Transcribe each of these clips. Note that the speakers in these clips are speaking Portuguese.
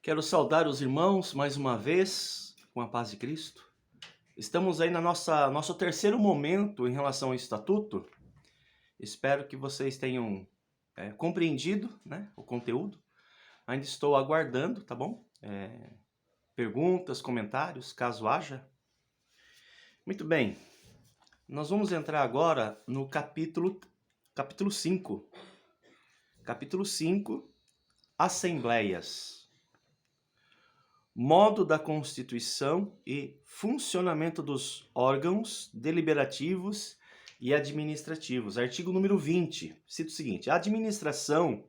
Quero saudar os irmãos mais uma vez, com a paz de Cristo. Estamos aí na nosso terceiro momento em relação ao estatuto. Espero que vocês tenham compreendido, né, o conteúdo. Ainda estou aguardando, tá bom? Perguntas, comentários, caso haja. Muito bem, nós vamos entrar agora no capítulo 5. Capítulo 5, Assembleias. Modo da Constituição e funcionamento dos órgãos deliberativos e administrativos. Artigo número 20, cita o seguinte: a administração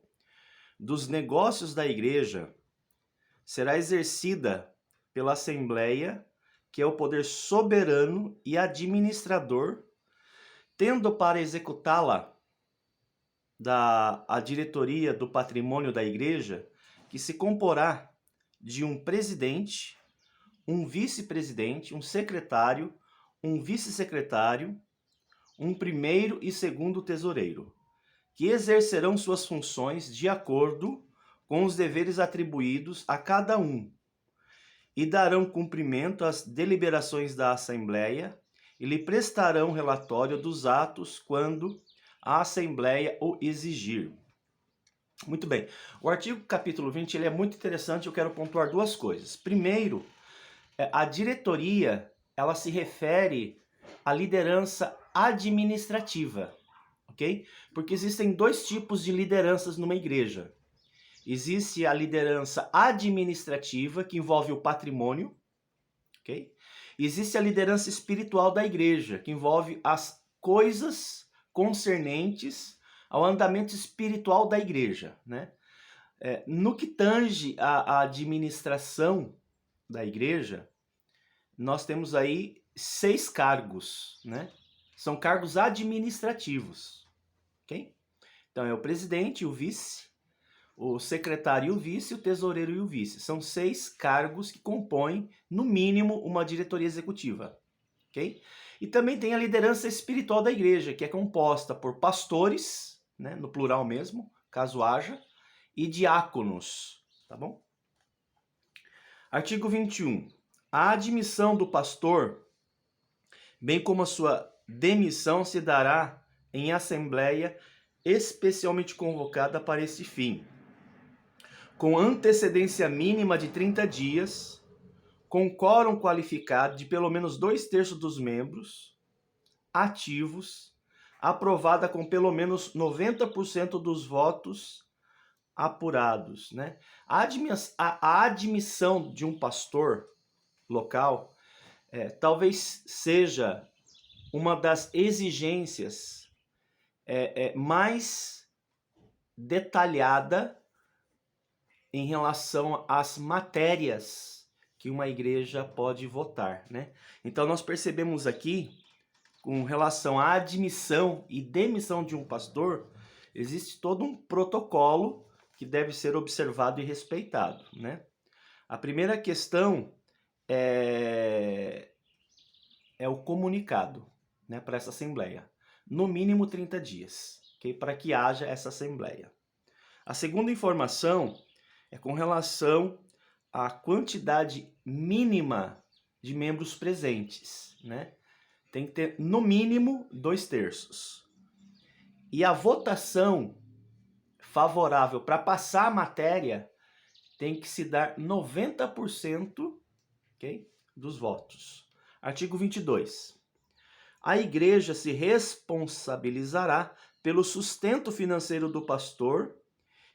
dos negócios da Igreja será exercida pela Assembleia, que é o poder soberano e administrador, tendo para executá-la a diretoria do patrimônio da Igreja, que se comporá de um presidente, um vice-presidente, um secretário, um vice-secretário, um primeiro e segundo tesoureiro, que exercerão suas funções de acordo com os deveres atribuídos a cada um, e darão cumprimento às deliberações da Assembleia e lhe prestarão relatório dos atos quando a Assembleia o exigir. Muito bem, o artigo capítulo 20 ele é muito interessante, eu quero pontuar duas coisas. Primeiro, a diretoria ela se refere à liderança administrativa, ok? Porque existem dois tipos de lideranças numa igreja. Existe a liderança administrativa, que envolve o patrimônio, ok? Existe a liderança espiritual da igreja, que envolve as coisas concernentes ao andamento espiritual da igreja, né? No que tange a administração da igreja, nós temos aí 6 cargos, né? São cargos administrativos, ok? Então é o presidente e o vice, o secretário e o vice, o tesoureiro e o vice. São 6 cargos que compõem, no mínimo, uma diretoria executiva, ok? E também tem a liderança espiritual da igreja, que é composta por pastores, né, no plural mesmo, caso haja, e diáconos, tá bom? Artigo 21. A admissão do pastor, bem como a sua demissão, se dará em assembleia especialmente convocada para esse fim, com antecedência mínima de 30 dias, com quórum qualificado de pelo menos 2/3 dos membros ativos, aprovada com pelo menos 90% dos votos apurados, né? A admissão de um pastor local talvez seja uma das exigências mais detalhada em relação às matérias que uma igreja pode votar, né? Então nós percebemos aqui, com relação à admissão e demissão de um pastor, existe todo um protocolo que deve ser observado e respeitado, né? A primeira questão é o comunicado, né, para essa assembleia. No mínimo 30 dias, okay, para que haja essa assembleia. A segunda informação é com relação à quantidade mínima de membros presentes, né? Tem que ter, no mínimo, 2/3. E a votação favorável para passar a matéria tem que se dar 90%, okay, dos votos. Artigo 22. A igreja se responsabilizará pelo sustento financeiro do pastor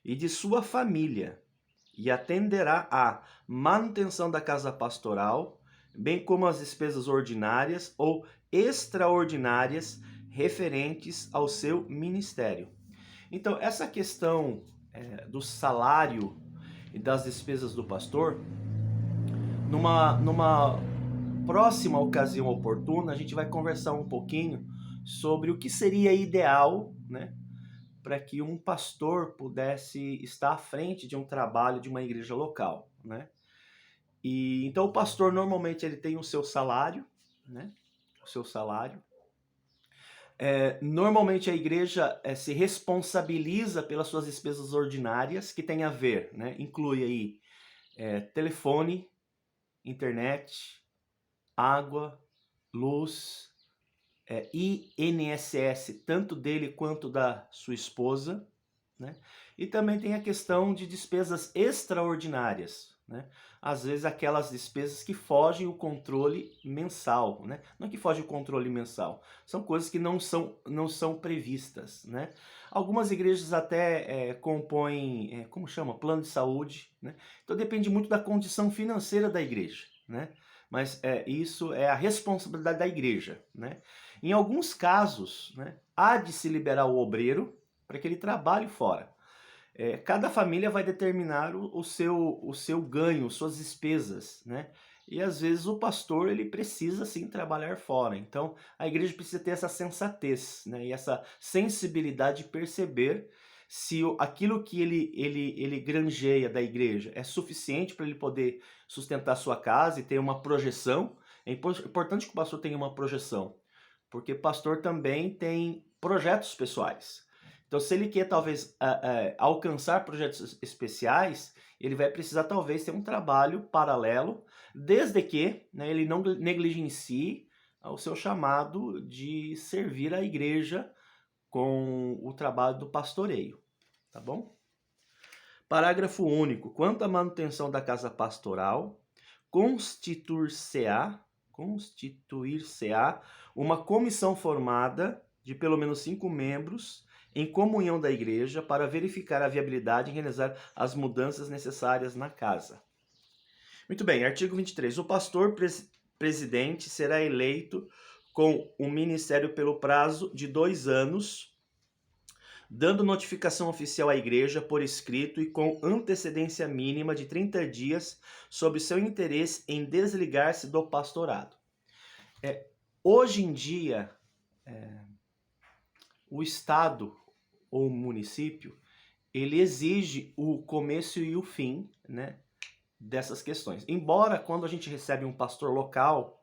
e de sua família e atenderá à manutenção da casa pastoral, bem como as despesas ordinárias ou extraordinárias referentes ao seu ministério. Então, essa questão do salário e das despesas do pastor, numa próxima ocasião oportuna, a gente vai conversar um pouquinho sobre o que seria ideal, né, para que um pastor pudesse estar à frente de um trabalho de uma igreja local, né? E então o pastor normalmente ele tem o seu salário, né? O seu salário. Normalmente a igreja se responsabiliza pelas suas despesas ordinárias, que tem a ver, né? Inclui aí telefone, internet, água, luz, INSS, tanto dele quanto da sua esposa, né? E também tem a questão de despesas extraordinárias, né? Às vezes aquelas despesas que fogem o controle mensal, né? Não que foge o controle mensal, são coisas que não são previstas, né? Algumas igrejas até compõem, como chama? Plano de saúde, né? Então depende muito da condição financeira da igreja, né? Mas isso é a responsabilidade da igreja, né? Em alguns casos, né, há de se liberar o obreiro para que ele trabalhe fora. Cada família vai determinar o seu ganho, suas despesas, né? E às vezes o pastor ele precisa sim trabalhar fora. Então a igreja precisa ter essa sensatez, né? E essa sensibilidade de perceber se aquilo que ele granjeia da igreja é suficiente para ele poder sustentar sua casa e ter uma projeção. É importante que o pastor tenha uma projeção, porque pastor também tem projetos pessoais. Então, se ele quer talvez alcançar projetos especiais, ele vai precisar talvez ter um trabalho paralelo, desde que, né, ele não negligencie o seu chamado de servir a igreja com o trabalho do pastoreio, tá bom? Parágrafo único. Quanto à manutenção da casa pastoral, constituir-se-á uma comissão formada de pelo menos 5 membros em comunhão da igreja para verificar a viabilidade e realizar as mudanças necessárias na casa. Muito bem, artigo 23. O pastor presidente será eleito com o ministério pelo prazo de 2 anos, dando notificação oficial à igreja por escrito e com antecedência mínima de 30 dias sobre seu interesse em desligar-se do pastorado. Hoje em dia, o Estado ou o município, ele exige o começo e o fim, né, dessas questões. Embora quando a gente recebe um pastor local,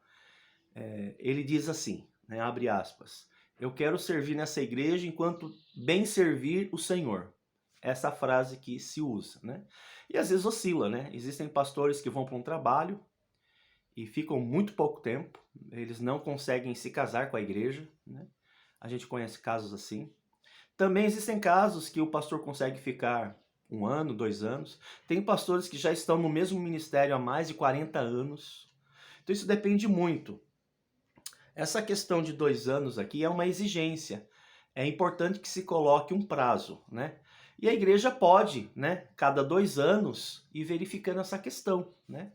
ele diz assim, né, abre aspas, eu quero servir nessa igreja enquanto bem servir o Senhor. Essa frase que se usa, né? E às vezes oscila, né? Existem pastores que vão para um trabalho e ficam muito pouco tempo, eles não conseguem se casar com a igreja, né? A gente conhece casos assim. Também existem casos que o pastor consegue ficar 1 ano, 2 anos. Tem pastores que já estão no mesmo ministério há mais de 40 anos. Então isso depende muito. Essa questão de 2 anos aqui é uma exigência. É importante que se coloque um prazo, né? E a igreja pode, né, cada 2 anos, ir verificando essa questão, né?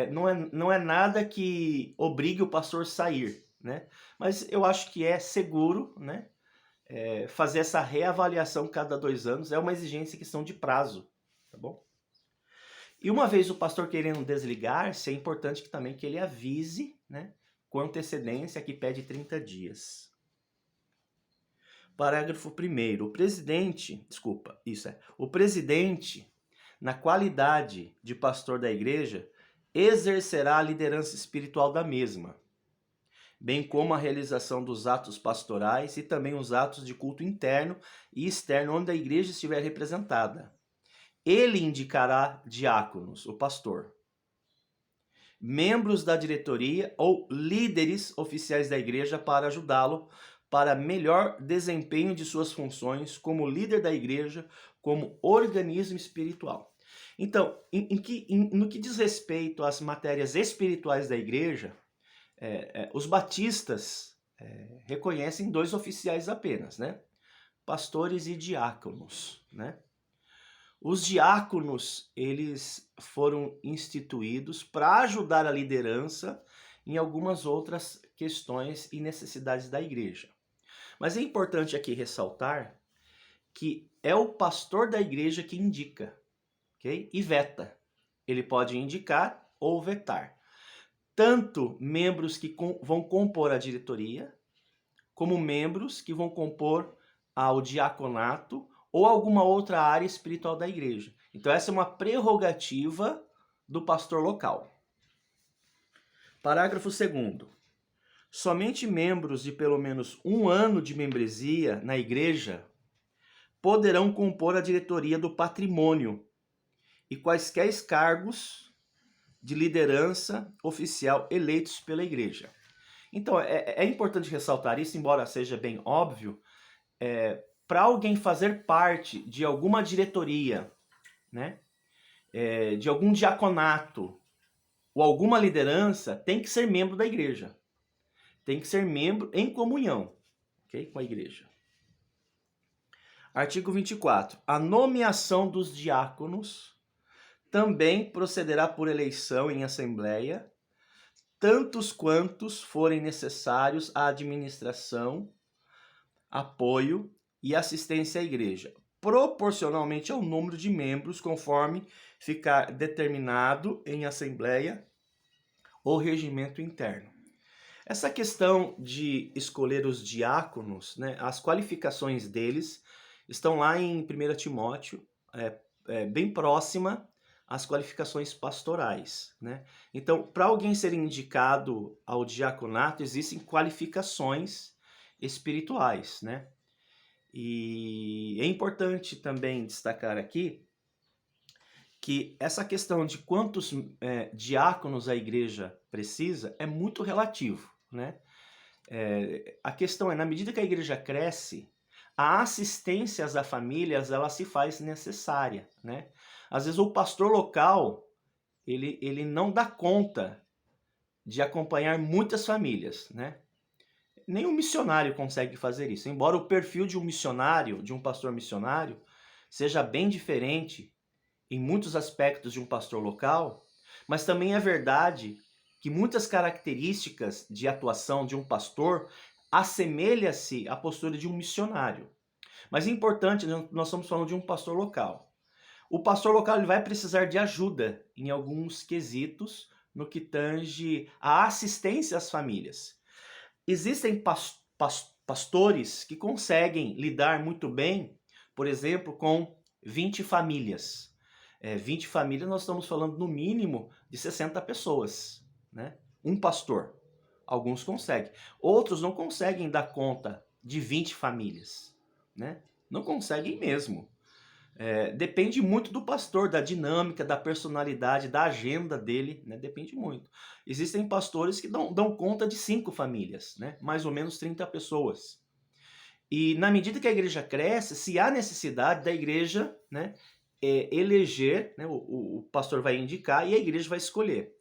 Não é nada que obrigue o pastor a sair, né? Mas eu acho que é seguro, né? Fazer essa reavaliação cada 2 anos é uma exigência em questão de prazo, tá bom? E uma vez o pastor querendo desligar-se, é importante também que ele avise, né, com antecedência, que pede 30 dias. Parágrafo 1º. O presidente, na qualidade de pastor da igreja, exercerá a liderança espiritual da mesma, bem como a realização dos atos pastorais e também os atos de culto interno e externo onde a igreja estiver representada. Ele indicará diáconos, o pastor, membros da diretoria ou líderes oficiais da igreja para ajudá-lo para melhor desempenho de suas funções como líder da igreja, como organismo espiritual. Então, no que diz respeito às matérias espirituais da igreja, os batistas reconhecem 2 oficiais apenas, né? Pastores e diáconos, né? Os diáconos, eles foram instituídos para ajudar a liderança em algumas outras questões e necessidades da igreja. Mas é importante aqui ressaltar que é o pastor da igreja que indica, ok? E veta. Ele pode indicar ou vetar. Tanto membros que vão compor a diretoria, como membros que vão compor o diaconato ou alguma outra área espiritual da igreja. Então essa é uma prerrogativa do pastor local. Parágrafo 2º. Somente membros de pelo menos 1 ano de membresia na igreja poderão compor a diretoria do patrimônio e quaisquer cargos de liderança oficial eleitos pela igreja. Então, é importante ressaltar isso, embora seja bem óbvio, para alguém fazer parte de alguma diretoria, né, de algum diaconato ou alguma liderança, tem que ser membro da igreja. Tem que ser membro em comunhão, okay, com a igreja. Artigo 24. A nomeação dos diáconos também procederá por eleição em assembleia, tantos quantos forem necessários à administração, apoio e assistência à igreja, proporcionalmente ao número de membros, conforme ficar determinado em assembleia ou regimento interno. Essa questão de escolher os diáconos, né, as qualificações deles estão lá em 1 Timóteo, bem próxima às qualificações pastorais, né? Então, para alguém ser indicado ao diaconato, existem qualificações espirituais, né? E é importante também destacar aqui que essa questão de quantos diáconos a igreja precisa é muito relativo, né? A questão é, na medida que a igreja cresce, a assistência às famílias ela se faz necessária, né? Às vezes o pastor local ele não dá conta de acompanhar muitas famílias, né? Nem um missionário consegue fazer isso. Embora o perfil de um missionário, de um pastor missionário, seja bem diferente em muitos aspectos de um pastor local, mas também é verdade que muitas características de atuação de um pastor assemelha-se à postura de um missionário. Mas é importante, nós estamos falando de um pastor local. O pastor local ele vai precisar de ajuda em alguns quesitos no que tange a assistência às famílias. Existem pastores que conseguem lidar muito bem, por exemplo, com 20 famílias. 20 famílias, nós estamos falando no mínimo de 60 pessoas, né? Um pastor. Alguns conseguem. Outros não conseguem dar conta de 20 famílias, né? Não conseguem mesmo. Depende muito do pastor, da dinâmica, da personalidade, da agenda dele, né? Depende muito. Existem pastores que dão conta de 5 famílias, né? Mais ou menos 30 pessoas. E na medida que a igreja cresce, se há necessidade da igreja, né, eleger, né, o pastor vai indicar e a igreja vai escolher.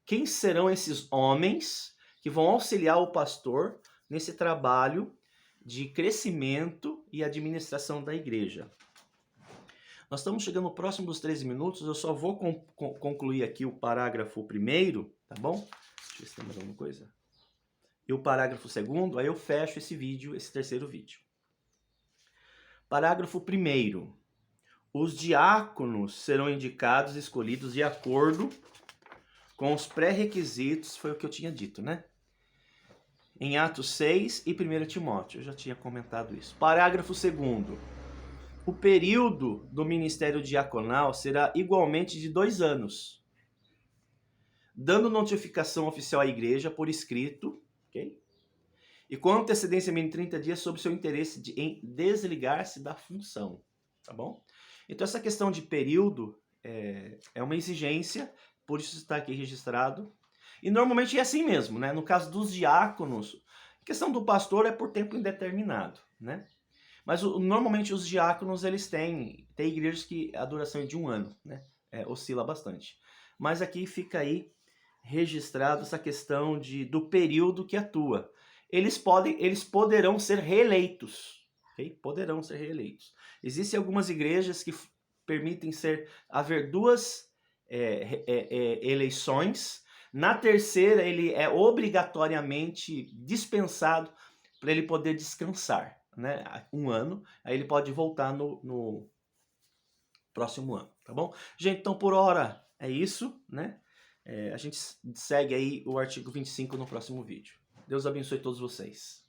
Quem serão esses homens que vão auxiliar o pastor nesse trabalho de crescimento e administração da igreja? Nós estamos chegando próximo dos 13 minutos, eu só vou concluir aqui o parágrafo 1º, tá bom? Deixa eu ver se tem mais alguma coisa. E o parágrafo 2º, aí eu fecho esse vídeo, esse terceiro vídeo. Parágrafo 1º. Os diáconos serão indicados e escolhidos de acordo com os pré-requisitos, foi o que eu tinha dito, né? Em Atos 6 e 1 Timóteo, eu já tinha comentado isso. Parágrafo 2º. O período do ministério diaconal será igualmente de 2 anos, dando notificação oficial à igreja por escrito, ok? E com antecedência mínima de 30 dias sobre seu interesse em desligar-se da função, tá bom? Então essa questão de período é uma exigência, por isso está aqui registrado. E normalmente é assim mesmo, né? No caso dos diáconos, a questão do pastor é por tempo indeterminado, né? Mas normalmente os diáconos, eles têm igrejas que a duração é de 1 ano, né? Oscila bastante. Mas aqui fica aí registrado essa questão do período que atua. Eles poderão ser reeleitos, ok? Poderão ser reeleitos. Existem algumas igrejas que permitem haver 2 eleições. Na terceira, ele é obrigatoriamente dispensado para ele poder descansar, né? 1 ano, aí ele pode voltar no próximo ano, tá bom? Gente, então por hora é isso, né? A gente segue aí o artigo 25 no próximo vídeo. Deus abençoe todos vocês.